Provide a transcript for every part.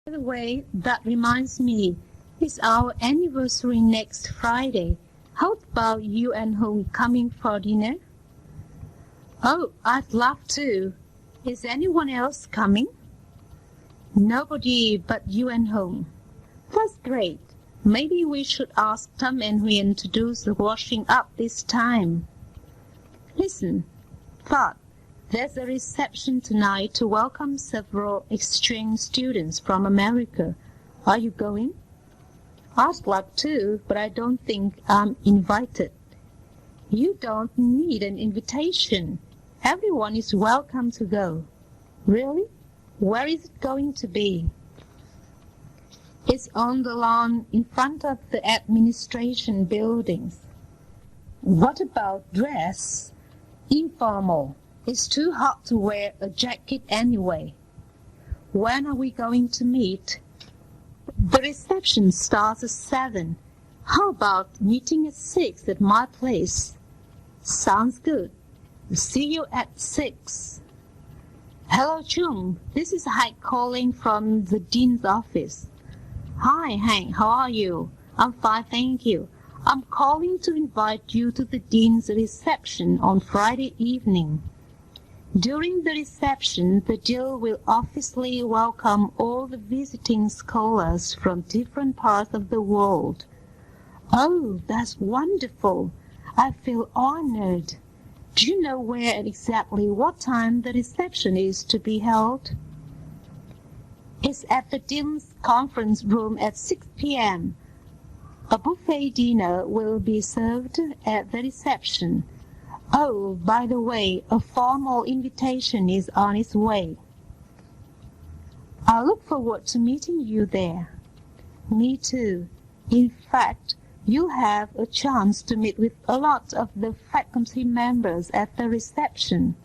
By the way, that reminds me, it's our anniversary next Friday. How about you and Hong coming for dinner? Oh, I'd love to. Is anyone else coming? Nobody but you and Hong. That's great. Maybe we should ask Tom and Huyền to do the washing up this time. Listen, thought, there's a reception tonight to welcome several exchange students from America. Are you going? I'd like to, but I don't think I'm invited. You don't need an invitation. Everyone is welcome to go. Really? Where is it going to be? It's on the lawn in front of the administration buildings. What about dress? Informal. It's too hot to wear a jacket anyway. When are we going to meet? The reception starts at 7. How about meeting at 6 at my place? Sounds good. See you at 6. Hello, Chung. This is Hank calling from the dean's office. Hi, Hank. How are you? I'm fine, thank you. I'm calling to invite you to the dean's reception on Friday evening. During the reception, the dean will officially welcome all the visiting scholars from different parts of the world. Oh, that's wonderful. I feel honored. Do you know where and exactly what time the reception is to be held? It's at the dean's conference room at 6 p.m. A buffet dinner will be served at the reception. Oh, by the way, a formal invitation is on its way. I look forward to meeting you there. Me too. In fact, you'll have a chance to meet with a lot of the faculty members at the reception.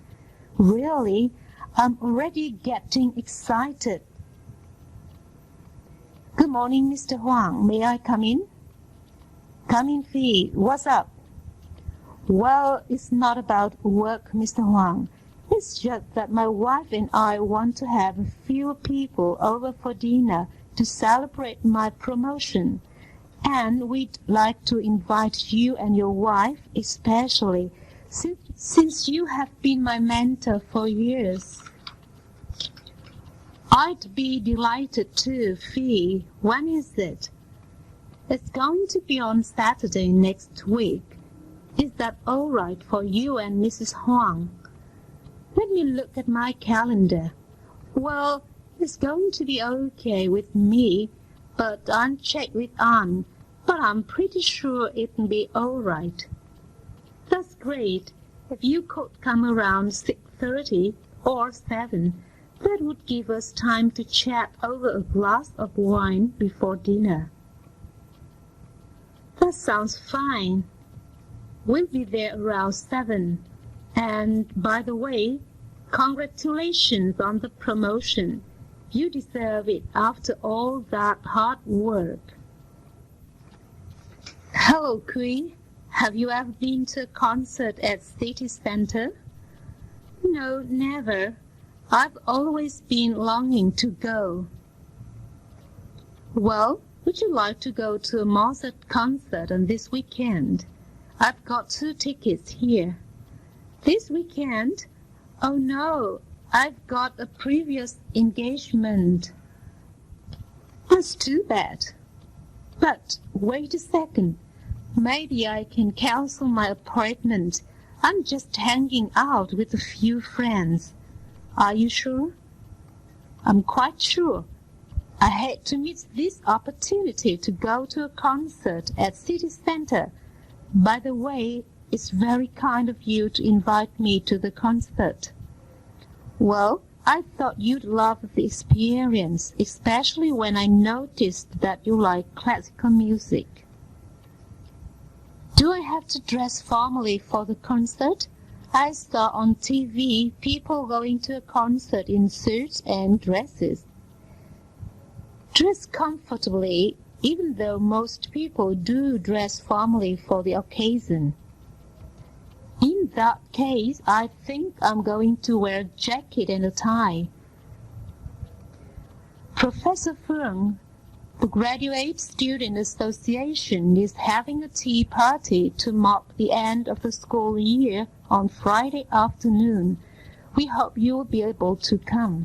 Really, I'm already getting excited. Good morning, Mr. Huang. May I come in? Come in, Phi. What's up? Well, it's not about work, Mr. Huang. It's just that my wife and I want to have a few people over for dinner to celebrate my promotion. And we'd like to invite you and your wife especially, since you have been my mentor for years. I'd be delighted too, Phi. When is it? It's going to be on Saturday next week. Is that all right for you and Mrs. Huang? Let me look at my calendar. Well, it's going to be okay with me, but I'll check with Anne. But I'm pretty sure it'll be all right. That's great. If you could come around 6:30 or 7, that would give us time to chat over a glass of wine before dinner. That sounds fine. We'll be there around 7. And, by the way, congratulations on the promotion. You deserve it after all that hard work. Hello, Kui. Have you ever been to a concert at City Center? No, never. I've always been longing to go. Well, would you like to go to a Mozart concert on this weekend? I've got 2 tickets here. This weekend? Oh no, I've got a previous engagement. That's too bad. But wait a second. Maybe I can cancel my appointment. I'm just hanging out with a few friends. Are you sure? I'm quite sure. I had to miss this opportunity to go to a concert at City Center. By the way, it's very kind of you to invite me to the concert. Well, I thought you'd love the experience, especially when I noticed that you like classical music. Do I have to dress formally for the concert? I saw on TV people going to a concert in suits and dresses. Dress comfortably, even though most people do dress formally for the occasion. In that case, I think I'm going to wear a jacket and a tie. Professor Phương, the Graduate Student Association is having a tea party to mark the end of the school year on Friday afternoon. We hope you will be able to come.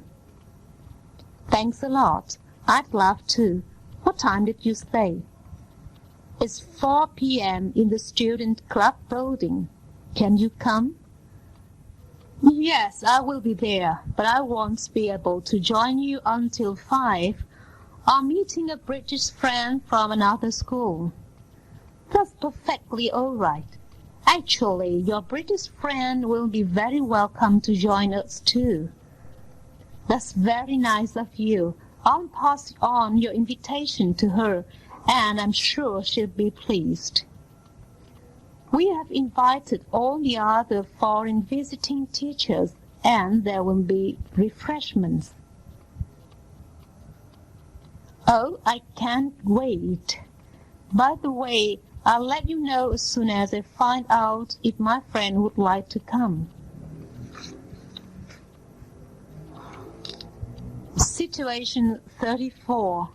Thanks a lot. I'd love to. What time did you say? It's 4 p.m. in the Student Club building. Can you come? Yes, I will be there, but I won't be able to join you until 5. I'm meeting a British friend from another school. That's perfectly all right. Actually, your British friend will be very welcome to join us too. That's very nice of you. I'll pass on your invitation to her, and I'm sure she'll be pleased. We have invited all the other foreign visiting teachers, and there will be refreshments. Oh, I can't wait. By the way, I'll let you know as soon as I find out if my friend would like to come. Situation 34.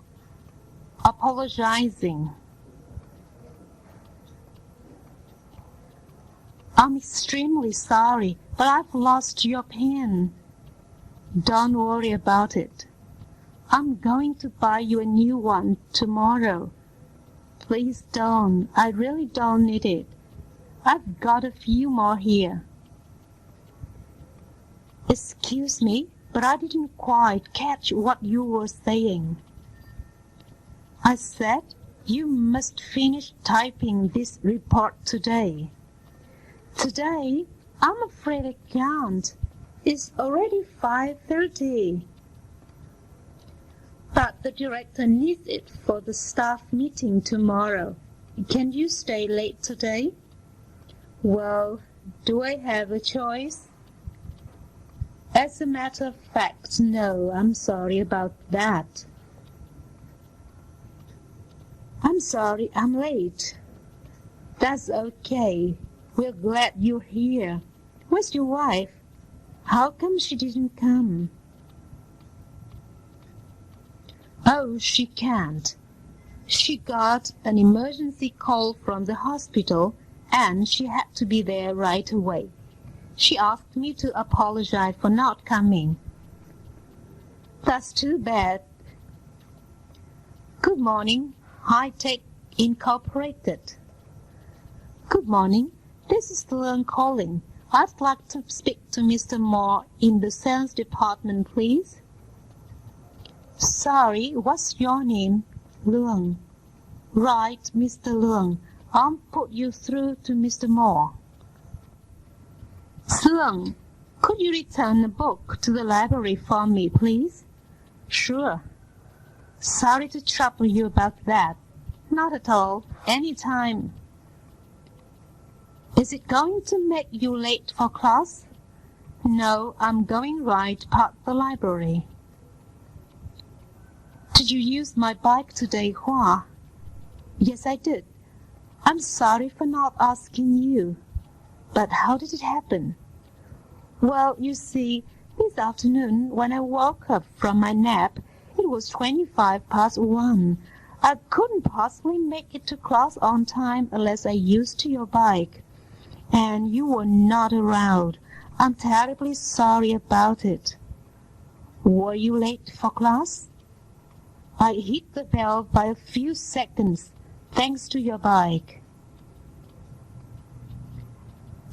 Apologizing. I'm extremely sorry, but I've lost your pen. Don't worry about it. I'm going to buy you a new one tomorrow. Please don't. I really don't need it. I've got a few more here. Excuse me, but I didn't quite catch what you were saying. I said you must finish typing this report today. Today? I'm afraid I can't. It's already 5:30. But the director needs it for the staff meeting tomorrow. Can you stay late today? Well, do I have a choice? As a matter of fact, no, I'm sorry about that. I'm sorry I'm late. That's okay. We're glad you're here. Where's your wife? How come she didn't come? Oh, she can't. She got an emergency call from the hospital, and she had to be there right away. She asked me to apologize for not coming. That's too bad. Good morning, High Tech Incorporated. Good morning. This is Leung calling. I'd like to speak to Mr. Moore in the sales department, please. Sorry, what's your name? Leung. Right, Mr. Leung. I'll put you through to Mr. Moore. Leung, could you return a book to the library for me, please? Sure. Sorry to trouble you about that. Not at all. Any time. Is it going to make you late for class? No, I'm going right past the library. Did you use my bike today, Hua? Yes, I did. I'm sorry for not asking you. But how did it happen? Well, you see, this afternoon when I woke up from my nap, it was 1:25. I couldn't possibly make it to class on time unless I used your bike. And you were not around. I'm terribly sorry about it. Were you late for class? I hit the bell by a few seconds, thanks to your bike.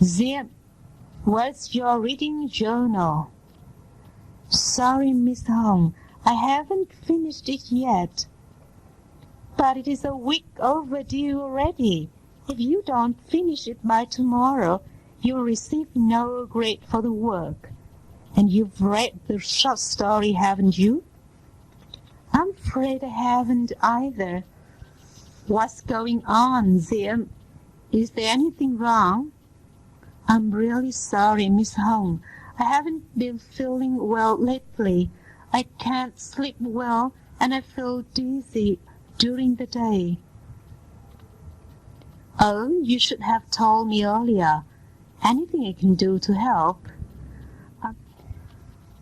Zip, where's your reading journal? Sorry, Miss Hong, I haven't finished it yet. But it is a week overdue already. If you don't finish it by tomorrow, you'll receive no grade for the work. And you've read the short story, haven't you? I'm afraid I haven't either. What's going on, Zim? Is there anything wrong? I'm really sorry, Miss Hong. I haven't been feeling well lately. I can't sleep well, and I feel dizzy during the day. Oh, you should have told me earlier. Anything I can do to help?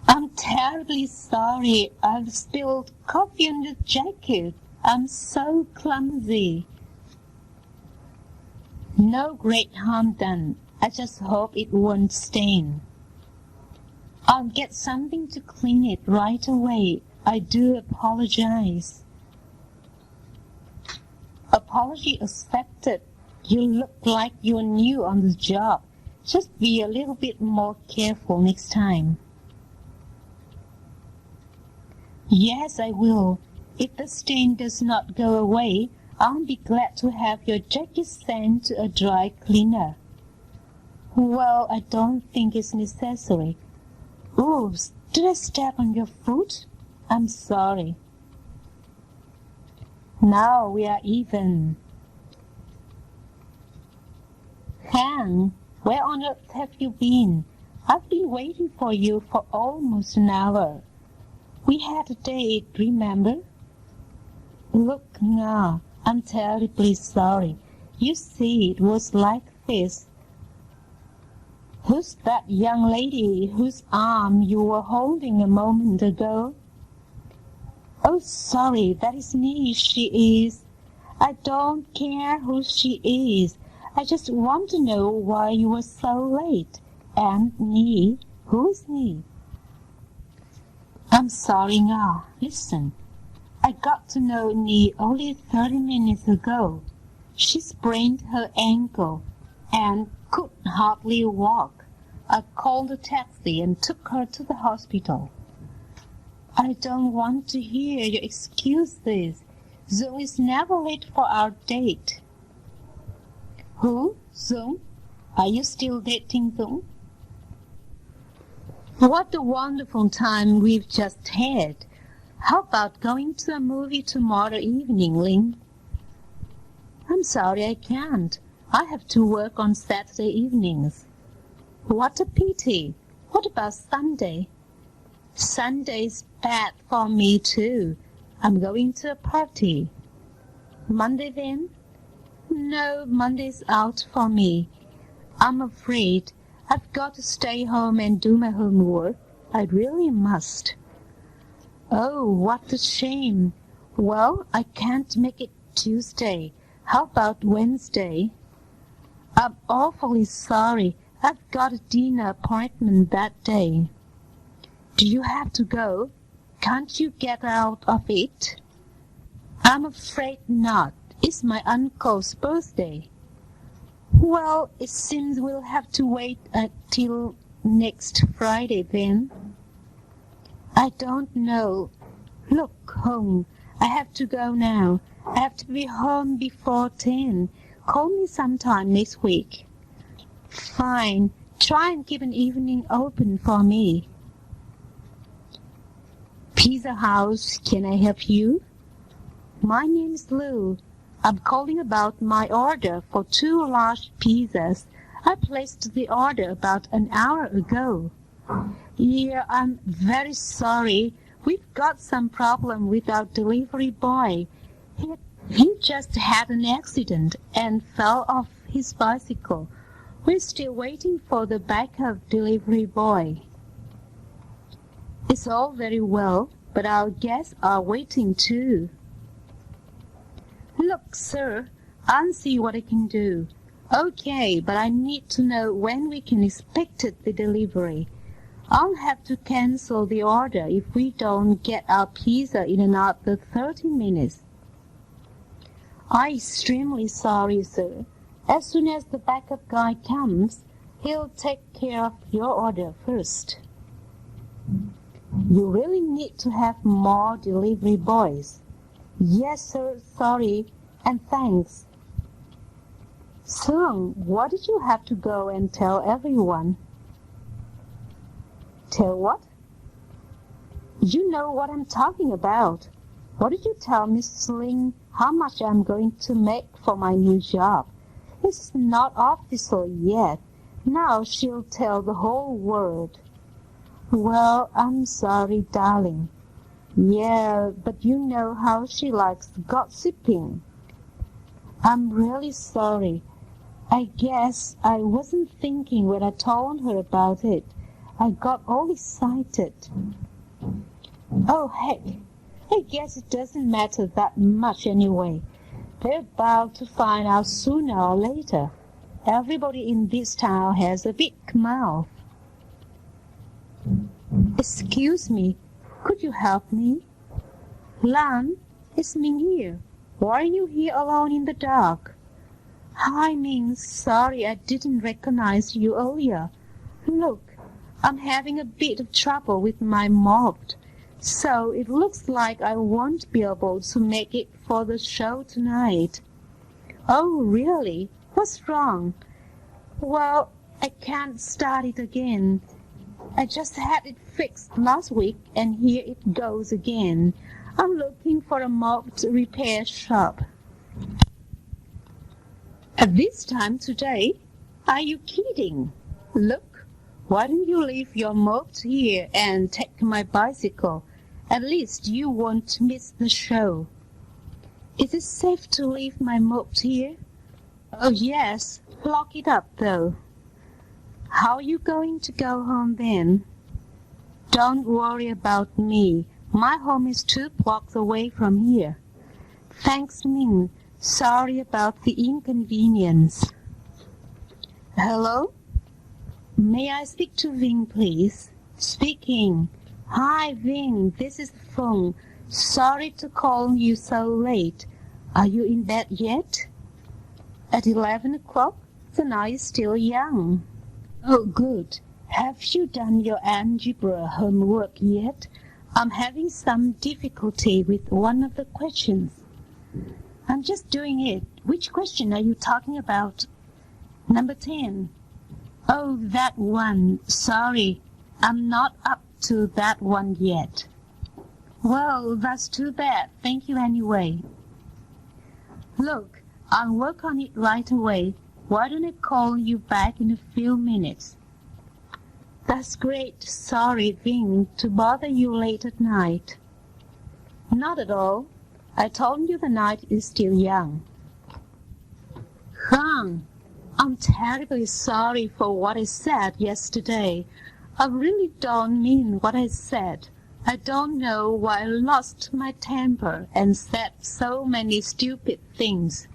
I'm terribly sorry. I've spilled coffee on your jacket. I'm so clumsy. No great harm done. I just hope it won't stain. I'll get something to clean it right away. I do apologize. Apology accepted. You look like you're new on the job. Just be a little bit more careful next time. Yes, I will. If the stain does not go away, I'll be glad to have your jacket sent to a dry cleaner. Well, I don't think it's necessary. Oops, did I step on your foot? I'm sorry. Now we are even. Han, where on earth have you been? I've been waiting for you for almost an hour. We had a date, remember? Look now, I'm terribly sorry. You see, it was like this. Who's that young lady whose arm you were holding a moment ago? Oh, sorry, that is me, she is. I don't care who she is. I just want to know why you were so late. And me, who is me? I'm sorry now. Listen, I got to know Nee only 30 minutes ago. She sprained her ankle and could hardly walk. I called a taxi and took her to the hospital. I don't want to hear your excuses. Zoe is never late for our date. Who? Zoe? Are you still dating Zoe? What a wonderful time we've just had. How about going to a movie tomorrow evening, Ling? I'm sorry I can't. I have to work on Saturday evenings. What a pity. What about Sunday? Sunday's bad for me too. I'm going to a party. Monday then? No, Monday's out for me. I'm afraid I've got to stay home and do my homework. I really must. Oh, what a shame. Well, I can't make it Tuesday. How about Wednesday? I'm awfully sorry. I've got a dinner appointment that day. Do you have to go? Can't you get out of it? I'm afraid not. It's my uncle's birthday. Well, it seems we'll have to wait until next Friday then. I don't know. Look, home. I have to go now. I have to be home before 10. Call me sometime next week. Fine. Try and keep an evening open for me. Pizza House, can I help you? My name's Lou. I'm calling about my order for 2 large pizzas. I placed the order about an hour ago. Yeah, I'm very sorry. We've got some problem with our delivery boy. He just had an accident and fell off his bicycle. We're still waiting for the backup delivery boy. It's all very well, but our guests are waiting too. Look, sir, I'll see what I can do. Okay, but I need to know when we can expect the delivery. I'll have to cancel the order if we don't get our pizza in another 30 minutes. I'm extremely sorry, sir. As soon as the backup guy comes, he'll take care of your order first. You really need to have more delivery boys. Yes, sir, sorry, and thanks. Sung, why did you have to go and tell everyone? Tell what? You know what I'm talking about. What did you tell Miss Ling how much I'm going to make for my new job? It's not official yet. Now she'll tell the whole world. Well, I'm sorry, darling. Yeah, but you know how she likes gossiping. I'm really sorry. I guess I wasn't thinking when I told her about it. I got all excited. Oh, heck, I guess it doesn't matter that much anyway. They're bound to find out sooner or later. Everybody in this town has a big mouth. Excuse me, could you help me? Lan, it's Ming here. Why are you here alone in the dark? Hi, Ming. Sorry I didn't recognize you earlier. Look, I'm having a bit of trouble with my mold, so it looks like I won't be able to make it for the show tonight. Oh, really? What's wrong? Well, I can't start it again. I just had it fixed last week, and here it goes again. I'm looking for a mold repair shop. At this time today? Are you kidding? Look, why don't you leave your mold here and take my bicycle? At least you won't miss the show. Is it safe to leave my mold here? Oh, yes. Lock it up, though. How are you going to go home then? Don't worry about me. My home is 2 blocks away from here. Thanks, Ming. Sorry about the inconvenience. Hello? May I speak to Ving, please? Speaking. Hi, Ving. This is Feng. Sorry to call you so late. Are you in bed yet? At 11 o'clock? The night is still young. Oh, good. Have you done your algebra homework yet? I'm having some difficulty with one of the questions. I'm just doing it. Which question are you talking about? Number 10. Oh, that one. Sorry, I'm not up to that one yet. Well, that's too bad. Thank you anyway. Look, I'll work on it right away. Why don't I call you back in a few minutes? That's great. Sorry, Ving, to bother you late at night. Not at all. I told you the night is still young. Hang, I'm terribly sorry for what I said yesterday. I really don't mean what I said. I don't know why I lost my temper and said so many stupid things.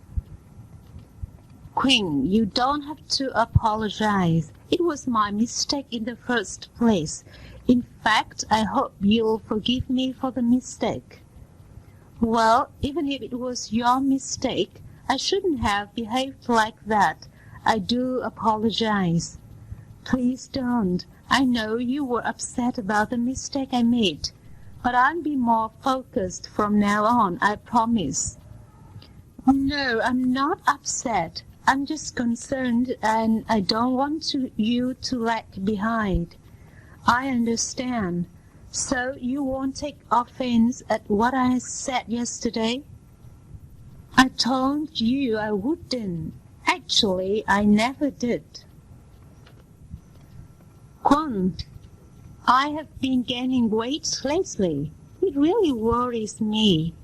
Quinn, you don't have to apologize. It was my mistake in the first place. In fact, I hope you'll forgive me for the mistake. Well, even if it was your mistake, I shouldn't have behaved like that. I do apologize. Please don't. I know you were upset about the mistake I made, but I'll be more focused from now on, I promise. No, I'm not upset. I'm just concerned, and I don't want you to lag behind. I understand. So you won't take offense at what I said yesterday? I told you I wouldn't. Actually, I never did. Kwon, I have been gaining weight lately. It really worries me.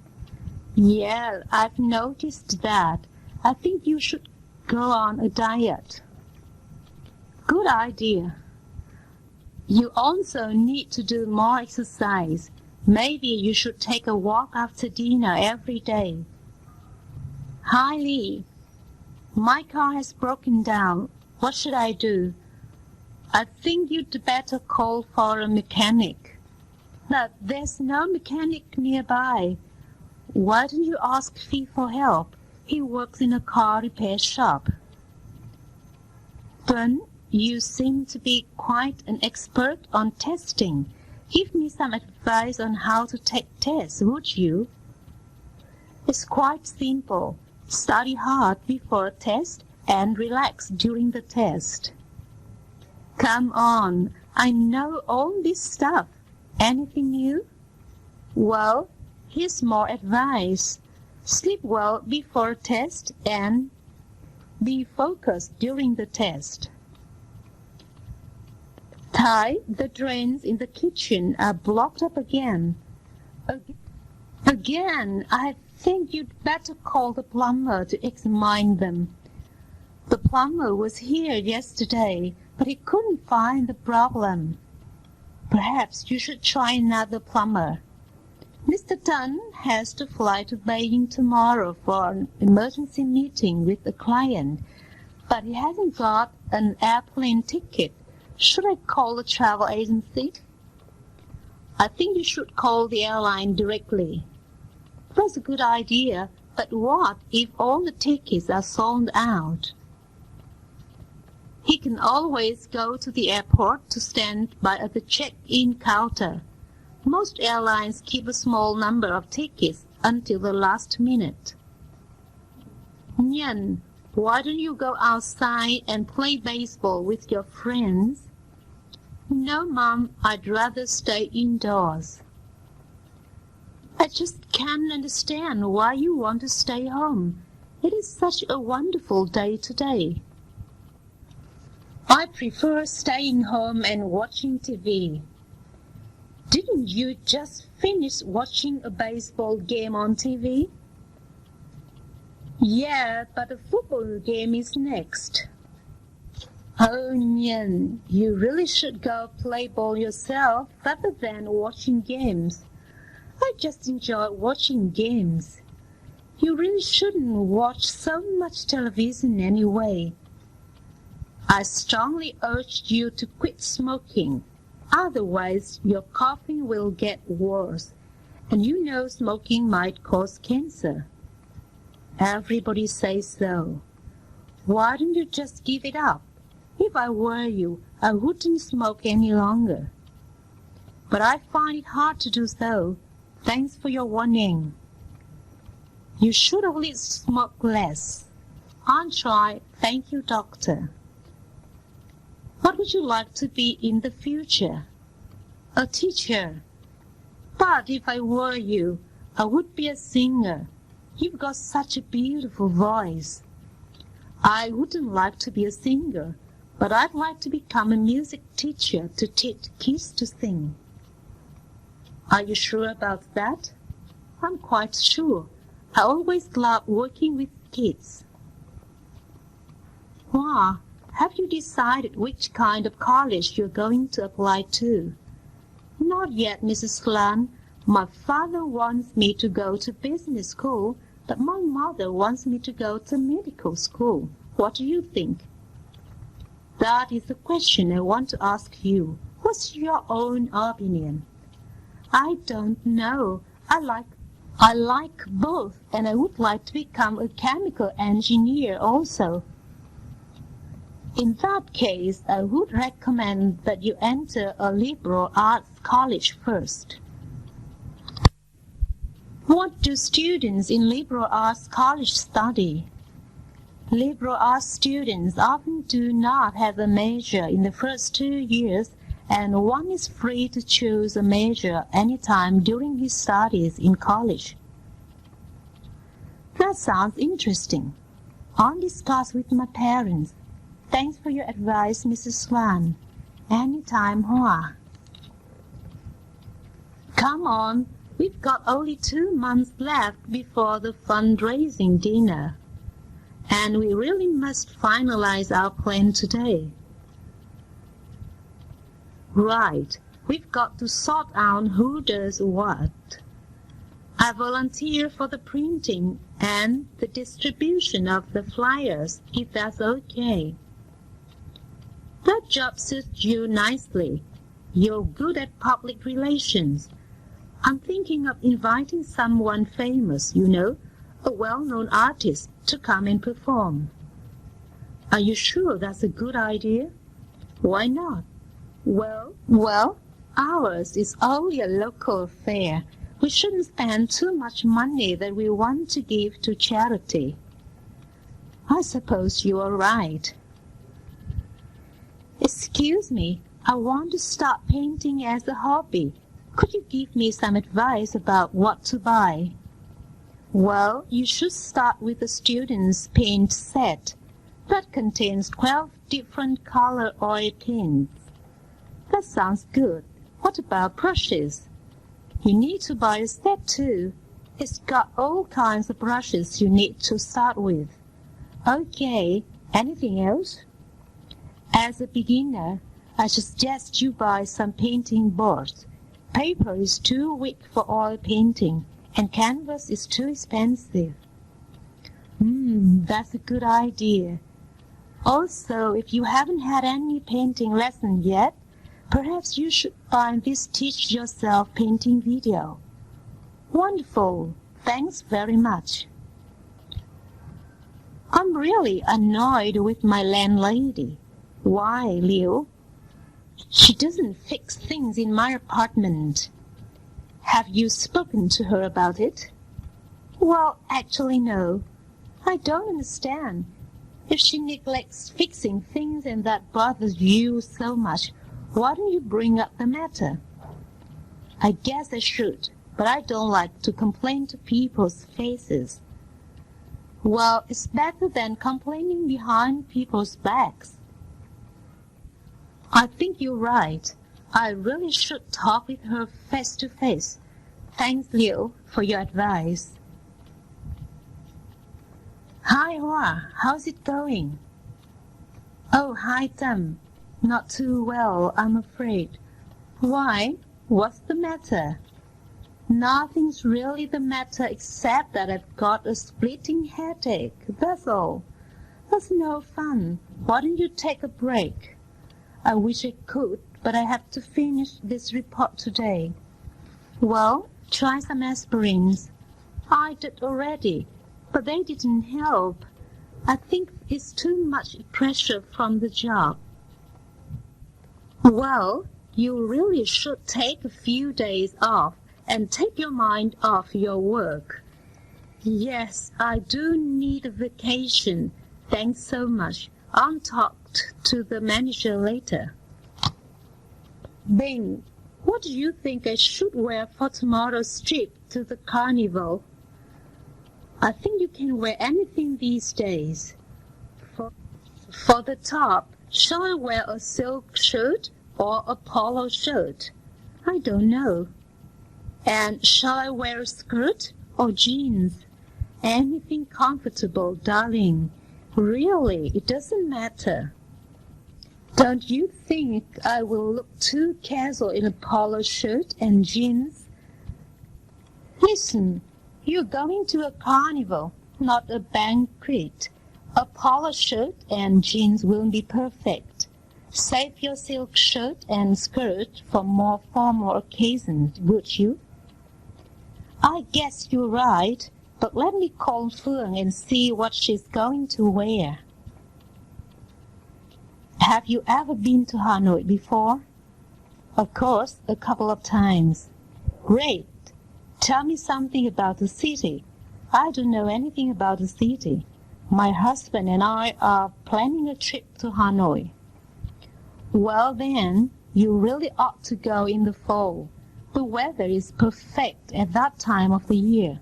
Yeah, I've noticed that. I think you should go on a diet. Good idea. You also need to do more exercise. Maybe you should take a walk after dinner every day. Hi, Lee. My car has broken down. What should I do? I think you'd better call for a mechanic. But there's no mechanic nearby. Why don't you ask Fee for help? He works in a car repair shop. Tuấn, you seem to be quite an expert on testing. Give me some advice on how to take tests, would you? It's quite simple. Study hard before a test and relax during the test. Come on, I know all this stuff. Anything new? Well, here's more advice. Sleep well before a test and be focused during the test. Ty, the drains in the kitchen are blocked up again. Again, I think you'd better call the plumber to examine them. The plumber was here yesterday, but he couldn't find the problem. Perhaps you should try another plumber. Mr. Dunn has to fly to Beijing tomorrow for an emergency meeting with a client, but he hasn't got an airplane ticket. Should I call the travel agency? I think you should call the airline directly. That's a good idea, but what if all the tickets are sold out? He can always go to the airport to stand by at the check-in counter. Most airlines keep a small number of tickets until the last minute. Nyan, why don't you go outside and play baseball with your friends? No, Mom, I'd rather stay indoors. I just can't understand why you want to stay home. It is such a wonderful day today. I prefer staying home and watching TV. Didn't you just finish watching a baseball game on TV? Yeah, but a football game is next. Oh, Nyan, you really should go play ball yourself rather than watching games. I just enjoy watching games. You really shouldn't watch so much television anyway. I strongly urge you to quit smoking. Otherwise, your coughing will get worse, and you know smoking might cause cancer. Everybody says so. Why don't you just give it up? If I were you, I wouldn't smoke any longer. But I find it hard to do so. Thanks for your warning. You should at least smoke less. I'll try. Thank you, doctor. What would you like to be in the future? A teacher. But if I were you, I would be a singer. You've got such a beautiful voice. I wouldn't like to be a singer, but I'd like to become a music teacher to teach kids to sing. Are you sure about that? I'm quite sure. I always love working with kids. Wow. Have you decided which kind of college you're going to apply to? Not yet, Mrs. Lan. My father wants me to go to business school, but my mother wants me to go to medical school. What do you think? That is the question I want to ask you. What's your own opinion? I don't know. I like both, and I would like to become a chemical engineer also. In that case, I would recommend that you enter a liberal arts college first. What do students in liberal arts college study? Liberal arts students often do not have a major in the first 2 years, and one is free to choose a major anytime during his studies in college. That sounds interesting. I'll discuss with my parents. Thanks for your advice, Mrs. Lan. Anytime, Hoa. Come on, we've got only 2 months left before the fundraising dinner. And we really must finalize our plan today. Right, we've got to sort out who does what. I volunteer for the printing and the distribution of the flyers, if that's okay. That job suits you nicely. You're good at public relations. I'm thinking of inviting someone famous, you know, a well-known artist, to come and perform. Are you sure that's a good idea? Why not? Well, ours is only a local affair. We shouldn't spend too much money that we want to give to charity. I suppose you are right. Excuse me, I want to start painting as a hobby. Could you give me some advice about what to buy? Well, you should start with a student's paint set that contains 12 different color oil tints. That sounds good. What about brushes? You need to buy a set too. It's got all kinds of brushes you need to start with. Okay, anything else? As a beginner, I suggest you buy some painting boards. Paper is too weak for oil painting, and canvas is too expensive. That's a good idea. Also, if you haven't had any painting lesson yet, perhaps you should find this Teach Yourself painting video. Wonderful! Thanks very much. I'm really annoyed with my landlady. Why, Liu? She doesn't fix things in my apartment. Have you spoken to her about it? Well, actually, no. I don't understand. If she neglects fixing things and that bothers you so much, why don't you bring up the matter? I guess I should, but I don't like to complain to people's faces. Well, it's better than complaining behind people's backs. I think you're right. I really should talk with her face to face. Thanks, Liu, for your advice. Hi, Hoa. How's it going? Oh, hi, Tâm. Not too well, I'm afraid. Why? What's the matter? Nothing's really the matter except that I've got a splitting headache, that's all. That's no fun. Why don't you take a break? I wish I could, but I have to finish this report today. Well, try some aspirins. I did already, but they didn't help. I think it's too much pressure from the job. Well, you really should take a few days off and take your mind off your work. Yes, I do need a vacation. Thanks so much. I'll talk to the manager later. Bing, what do you think I should wear for tomorrow's trip to the carnival? I think you can wear anything these days. For the top, shall I wear a silk shirt or a polo shirt? I don't know. And shall I wear a skirt or jeans? Anything comfortable, darling. Really, it doesn't matter. Don't you think I will look too casual in a polo shirt and jeans? Listen, you're going to a carnival, not a banquet. A polo shirt and jeans will be perfect. Save your silk shirt and skirt for more formal occasions, would you? I guess you're right, but let me call Phương and see what she's going to wear. Have you ever been to Hanoi before? Of course, a couple of times. Great. Tell me something about the city. I don't know anything about the city. My husband and I are planning a trip to Hanoi. Well then, you really ought to go in the fall. The weather is perfect at that time of the year.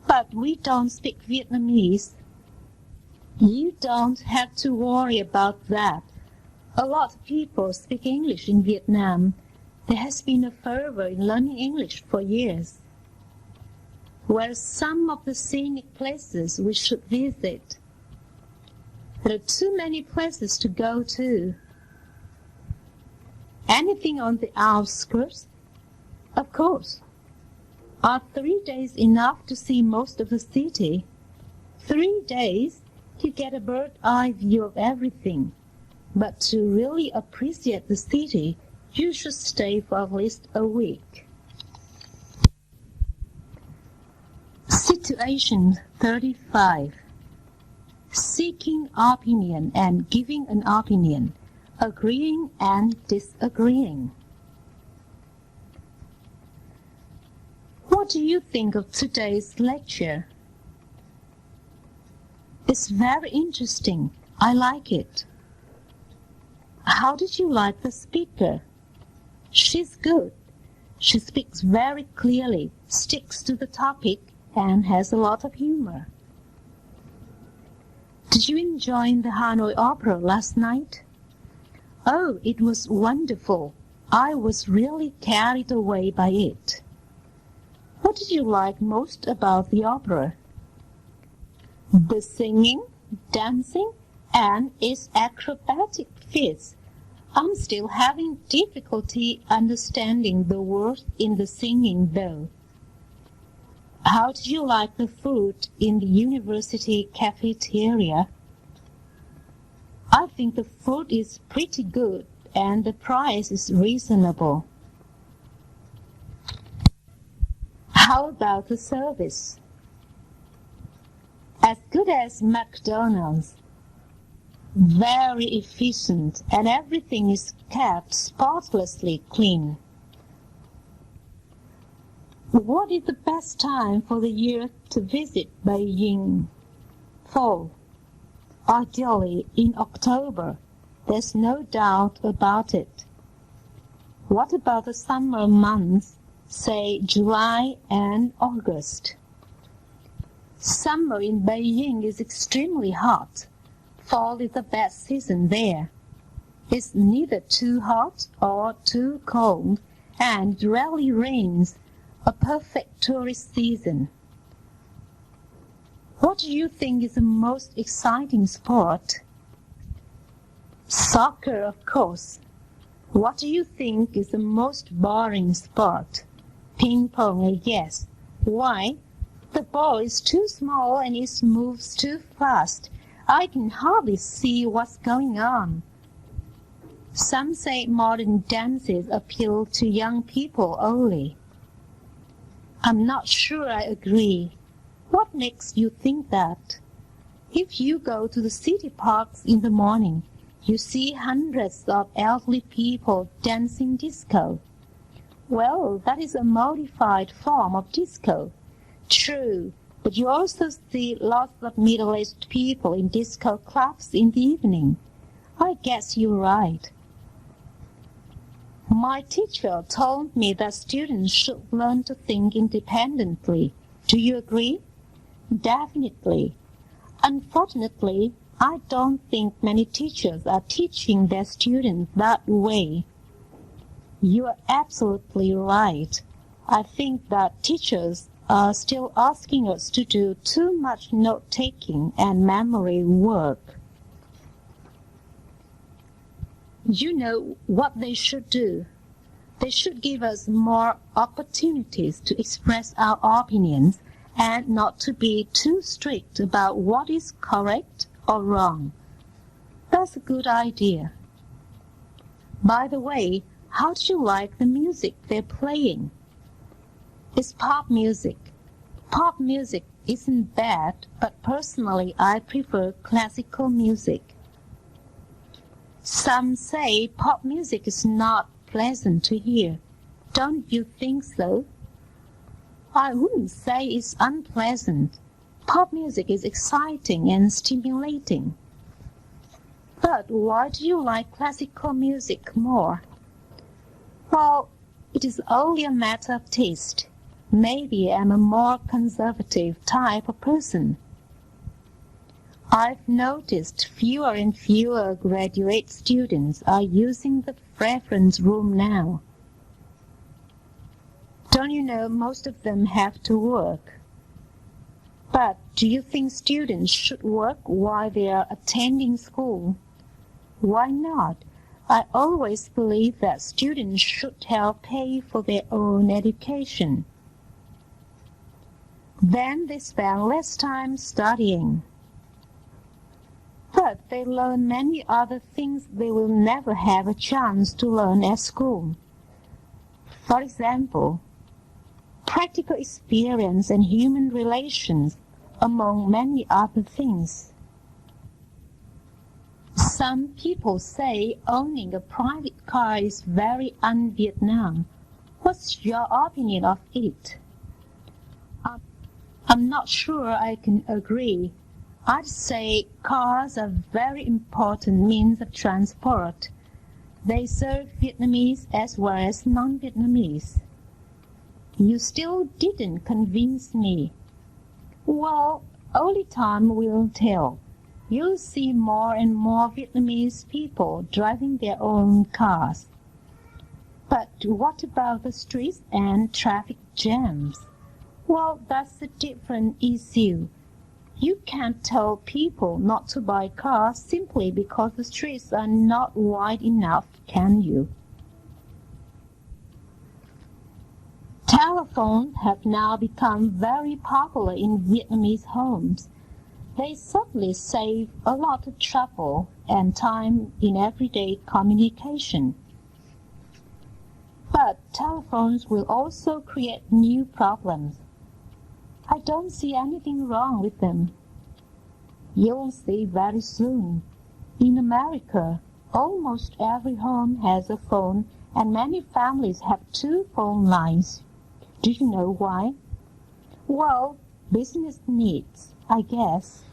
But we don't speak Vietnamese. You don't have to worry about that. A lot of people speak English in Vietnam. There has been a fervor in learning English for years. Where are some of the scenic places we should visit? There are too many places to go to. Anything on the outskirts? Of course. Are 3 days enough to see most of the city? 3 days? You get a bird's-eye view of everything. But to really appreciate the city, you should stay for at least a week. Situation 35. Seeking opinion and giving an opinion. Agreeing and disagreeing. What do you think of today's lecture? It's very interesting. I like it. How did you like the speaker? She's good. She speaks very clearly, sticks to the topic, and has a lot of humor. Did you enjoy the Hanoi Opera last night? Oh, it was wonderful. I was really carried away by it. What did you like most about the opera? The singing, dancing, and its acrobatic feats. I'm still having difficulty understanding the words in the singing, though. How do you like the food in the university cafeteria? I think the food is pretty good and the price is reasonable. How about the service? As good as McDonald's. Very efficient, and everything is kept spotlessly clean. What is the best time for the year to visit Beijing? Fall. Ideally in October. There's no doubt about it. What about the summer months, say July and August? Summer in Beijing is extremely hot. Fall is the best season there. It's neither too hot or too cold, and rarely rains, a perfect tourist season. What do you think is the most exciting sport? Soccer, of course. What do you think is the most boring sport? Ping pong, I guess. Why? The ball is too small and it moves too fast. I can hardly see what's going on. Some say modern dances appeal to young people only. I'm not sure I agree. What makes you think that? If you go to the city parks in the morning, you see hundreds of elderly people dancing disco. Well, that is a modified form of disco. True. But you also see lots of middle-aged people in disco clubs in the evening. I guess you're right. My teacher told me that students should learn to think independently. Do you agree? Definitely. Unfortunately, I don't think many teachers are teaching their students that way. You are absolutely right. I think that teachers are still asking us to do too much note-taking and memory work. You know what they should do? They should give us more opportunities to express our opinions and not to be too strict about what is correct or wrong. That's a good idea. By the way, how do you like the music they're playing? It's pop music. Pop music isn't bad, but personally I prefer classical music. Some say pop music is not pleasant to hear. Don't you think so? I wouldn't say it's unpleasant. Pop music is exciting and stimulating. But why do you like classical music more? Well, it is only a matter of taste. Maybe I'm a more conservative type of person. I've noticed fewer and fewer graduate students are using the reference room now. Don't you know most of them have to work? But do you think students should work while they are attending school? Why not? I always believe that students should help pay for their own education. Then they spend less time studying. But they learn many other things they will never have a chance to learn at school. For example, practical experience and human relations, among many other things. Some people say owning a private car is very un-Vietnam. What's your opinion of it? I'm not sure I can agree. I'd say cars are very important means of transport. They serve Vietnamese as well as non-Vietnamese. You still didn't convince me. Well, only time will tell. You'll see more and more Vietnamese people driving their own cars. But what about the streets and traffic jams? Well, that's a different issue. You can't tell people not to buy cars simply because the streets are not wide enough, can you? Telephones have now become very popular in Vietnamese homes. They certainly save a lot of trouble and time in everyday communication. But telephones will also create new problems. I don't see anything wrong with them. You'll see very soon. In America, almost every home has a phone, and many families have 2 phone lines. Do you know why? Well, business needs, I guess.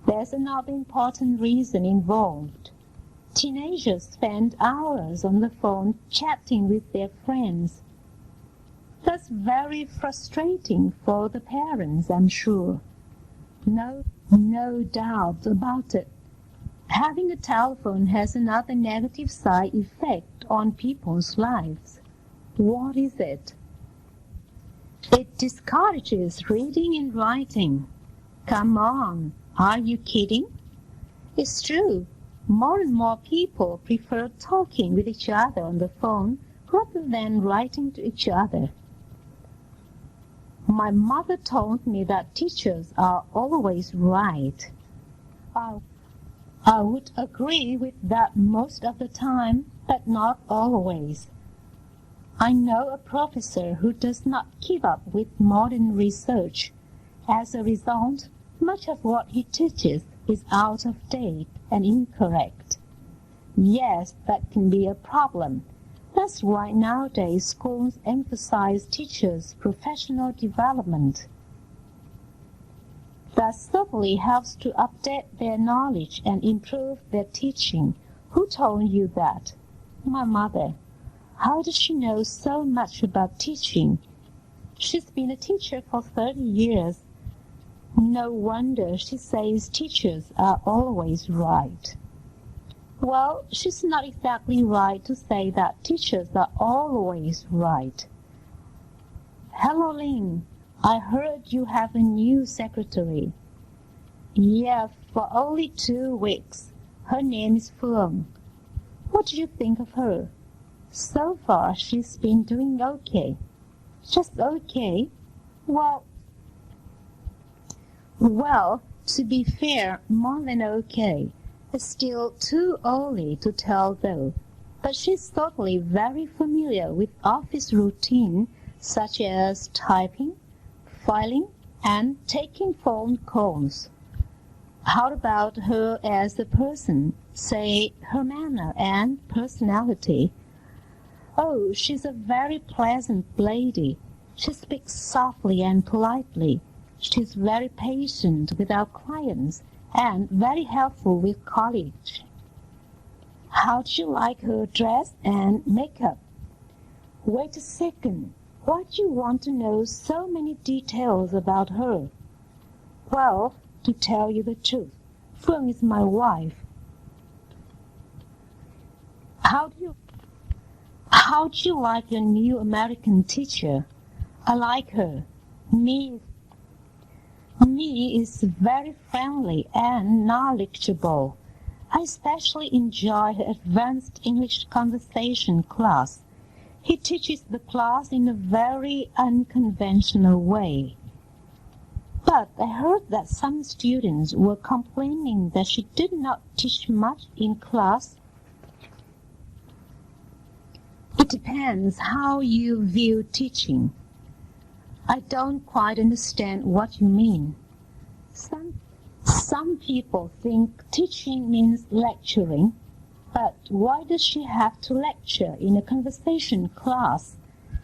There's another important reason involved. Teenagers spend hours on the phone chatting with their friends. That's very frustrating for the parents, I'm sure. No doubt about it. Having a telephone has another negative side effect on people's lives. What is it? It discourages reading and writing. Come on, are you kidding? It's true. More and more people prefer talking with each other on the phone rather than writing to each other. My mother told me that teachers are always right. I would agree with that most of the time, but not always. I know a professor who does not keep up with modern research. As a result, much of what he teaches is out of date and incorrect. Yes, that can be a problem. That's why nowadays schools emphasize teachers' professional development. That certainly helps to update their knowledge and improve their teaching. Who told you that? My mother. How does she know so much about teaching? She's been a teacher for 30 years. No wonder she says teachers are always right. Well, she's not exactly right to say that teachers are always right. Hello, Lynn. I heard you have a new secretary. Yeah, for only 2 weeks. Her name is Phương. What do you think of her? So far, she's been doing okay. Just okay? Well, to be fair, more than okay. It's still too early to tell though, but she's certainly very familiar with office routine such as typing, filing, and taking phone calls. How about her as a person, say her manner and personality? Oh, she's a very pleasant lady. She speaks softly and politely. She's very patient with our clients and very helpful with colleagues. How do you like her dress and makeup? Wait a second. Why do you want to know so many details about her? Well, to tell you the truth, Phương is my wife. How do you like your new American teacher? I like her. Me is very friendly and knowledgeable. I especially enjoy her advanced English conversation class. He teaches the class in a very unconventional way. But I heard that some students were complaining that she did not teach much in class. It depends how you view teaching. I don't quite understand what you mean. Some people think teaching means lecturing, but why does she have to lecture in a conversation class?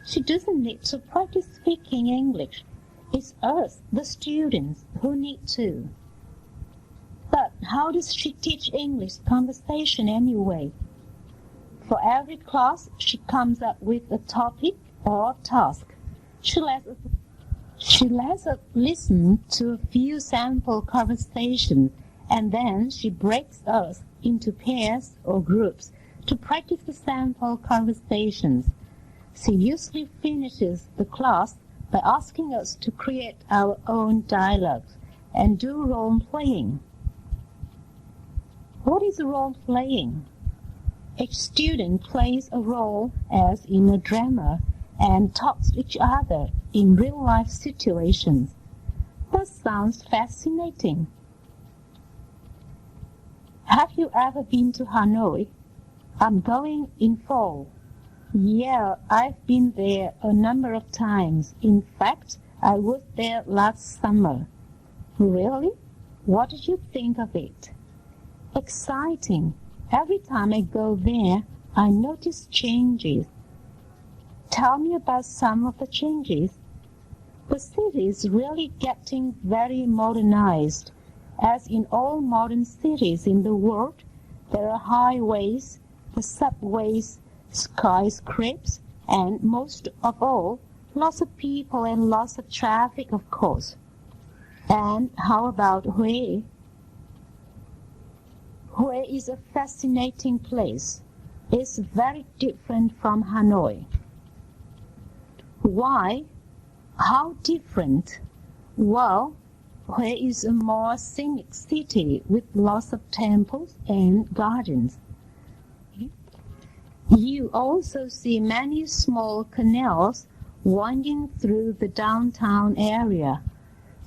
She doesn't need to practice speaking English. It's us, the students, who need to. But how does she teach English conversation anyway? For every class, she comes up with a topic or task. She lets us listen to a few sample conversations, and then she breaks us into pairs or groups to practice the sample conversations. She usually finishes the class by asking us to create our own dialogues, and do role-playing. What is role-playing? Each student plays a role as in a drama and talks to each other in real-life situations. That sounds fascinating. Have you ever been to Hanoi? I'm going in fall. Yeah, I've been there a number of times. In fact, I was there last summer. Really? What did you think of it? Exciting. Every time I go there, I notice changes. Tell me about some of the changes. The city is really getting very modernized. As in all modern cities in the world, there are highways, the subways, skyscrapers, and most of all, lots of people and lots of traffic, of course. And how about Hue? Hue is a fascinating place. It's very different from Hanoi. Why? How different? Well, Hue is a more scenic city with lots of temples and gardens. You also see many small canals winding through the downtown area.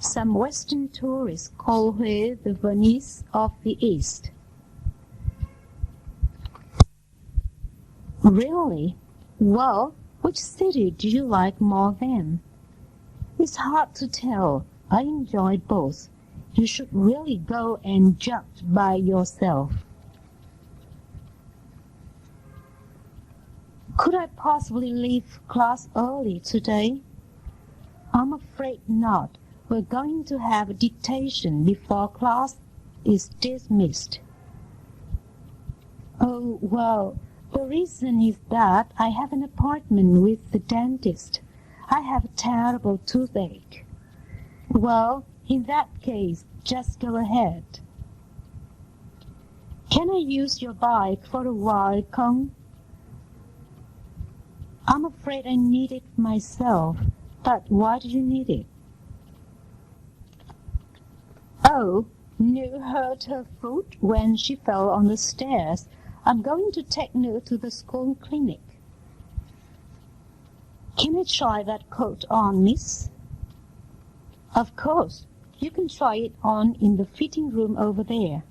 Some Western tourists call Hue the Venice of the East. Really? Well, which city do you like more then? It's hard to tell. I enjoyed both. You should really go and judge by yourself. Could I possibly leave class early today? I'm afraid not. We're going to have a dictation before class is dismissed. Oh, well, the reason is that I have an appointment with the dentist. I have a terrible toothache. Well, in that case, just go ahead. Can I use your bike for a while, Kong? I'm afraid I need it myself, but why do you need it? Oh, Nu hurt her foot when she fell on the stairs. I'm going to take Nu to the school clinic. Can I try that coat on, miss? Of course. You can try it on in the fitting room over there.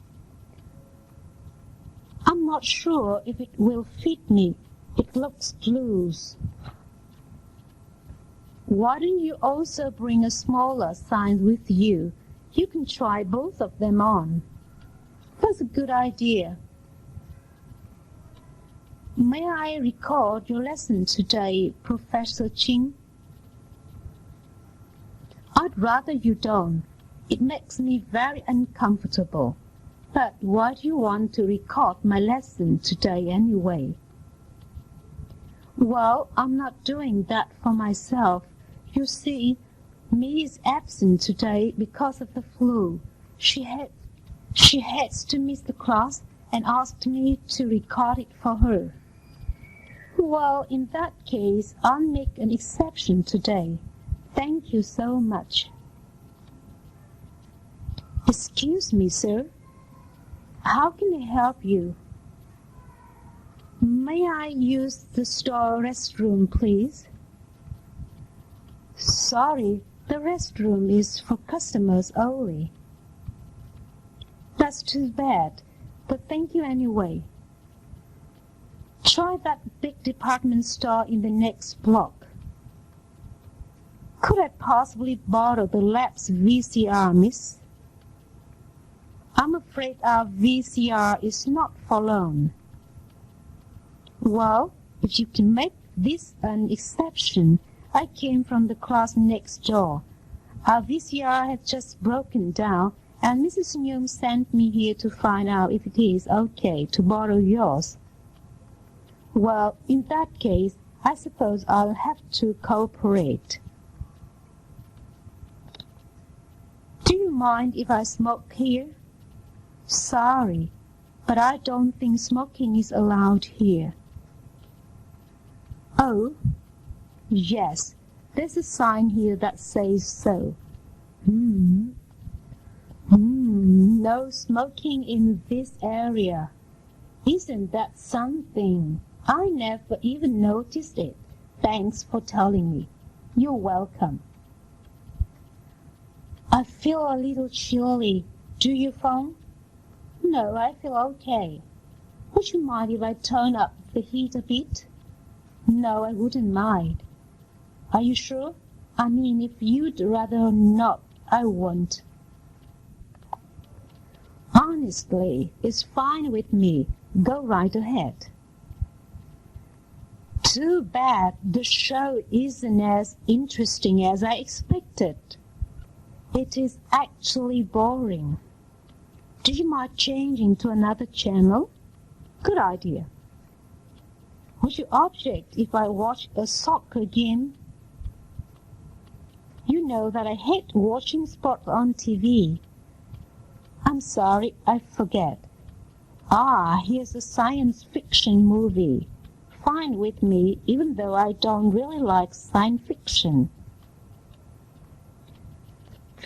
I'm not sure if it will fit me. It looks loose. Why don't you also bring a smaller size with you? You can try both of them on. That's a good idea. May I record your lesson today, Professor Ching? I'd rather you don't. It makes me very uncomfortable. But why do you want to record my lesson today anyway? Well, I'm not doing that for myself. You see, Mi is absent today because of the flu. She hates to miss the class and asked me to record it for her. Well, in that case, I'll make an exception today. Thank you so much. Excuse me, sir. How can I help you? May I use the store restroom, please? Sorry, the restroom is for customers only. That's too bad, but thank you anyway. Try that big department store in the next block. Could I possibly borrow the lab's VCR, miss? I'm afraid our VCR is not for loan. Well, if you can make this an exception, I came from the class next door. Our VCR has just broken down, and Mrs. Newman sent me here to find out if it is okay to borrow yours. Well, in that case, I suppose I'll have to cooperate. Do you mind if I smoke here? Sorry, but I don't think smoking is allowed here. Oh, yes, there's a sign here that says so. no smoking in this area. Isn't that something? I never even noticed it. Thanks for telling me. You're welcome. I feel a little chilly. Do you phone? No, I feel okay. Would you mind if I turn up the heat a bit? No, I wouldn't mind. Are you sure? I mean, if you'd rather not, I won't. Honestly, it's fine with me. Go right ahead. Too bad the show isn't as interesting as I expected. It is actually boring. Do you mind changing to another channel? Good idea. Would you object if I watch a soccer game? You know that I hate watching sport on TV. I'm sorry, I forget. Here's a science fiction movie. Fine with me, even though I don't really like science fiction.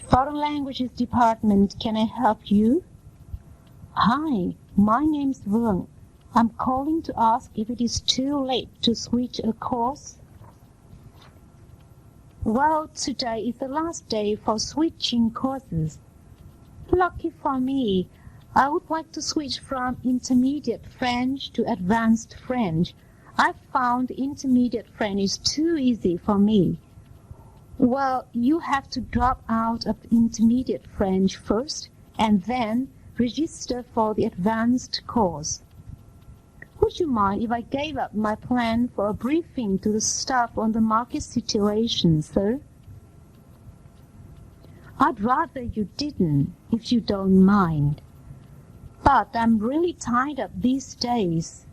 Foreign Languages Department, can I help you? Hi, my name's Vương. I'm calling to ask if it is too late to switch a course. Well, today is the last day for switching courses. Lucky for me, I would like to switch from intermediate French to advanced French. I found intermediate French is too easy for me. Well, you have to drop out of intermediate French first and then register for the advanced course. Would you mind if I gave up my plan for a briefing to the staff on the market situation, sir? I'd rather you didn't, if you don't mind. But I'm really tied up these days.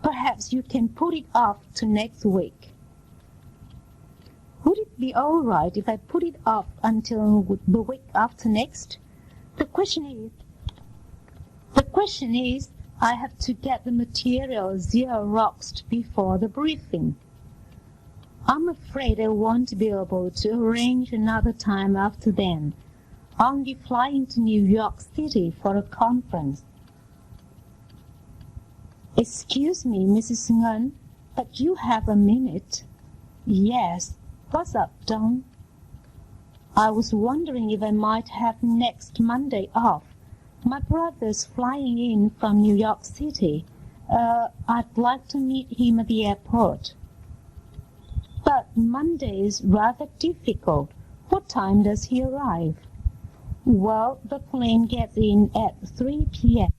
Perhaps you can put it off to next week. Would it be all right if I put it off until the week after next? The question is, I have to get the material Xeroxed before the briefing. I'm afraid I won't be able to arrange another time after then. I'll be flying to New York City for a conference. Excuse me, Mrs. Nguyen, but you have a minute. Yes. What's up, Don? I was wondering if I might have next Monday off. My brother's flying in from New York City. I'd like to meet him at the airport. But Monday is rather difficult. What time does he arrive? Well, the plane gets in at 3 p.m.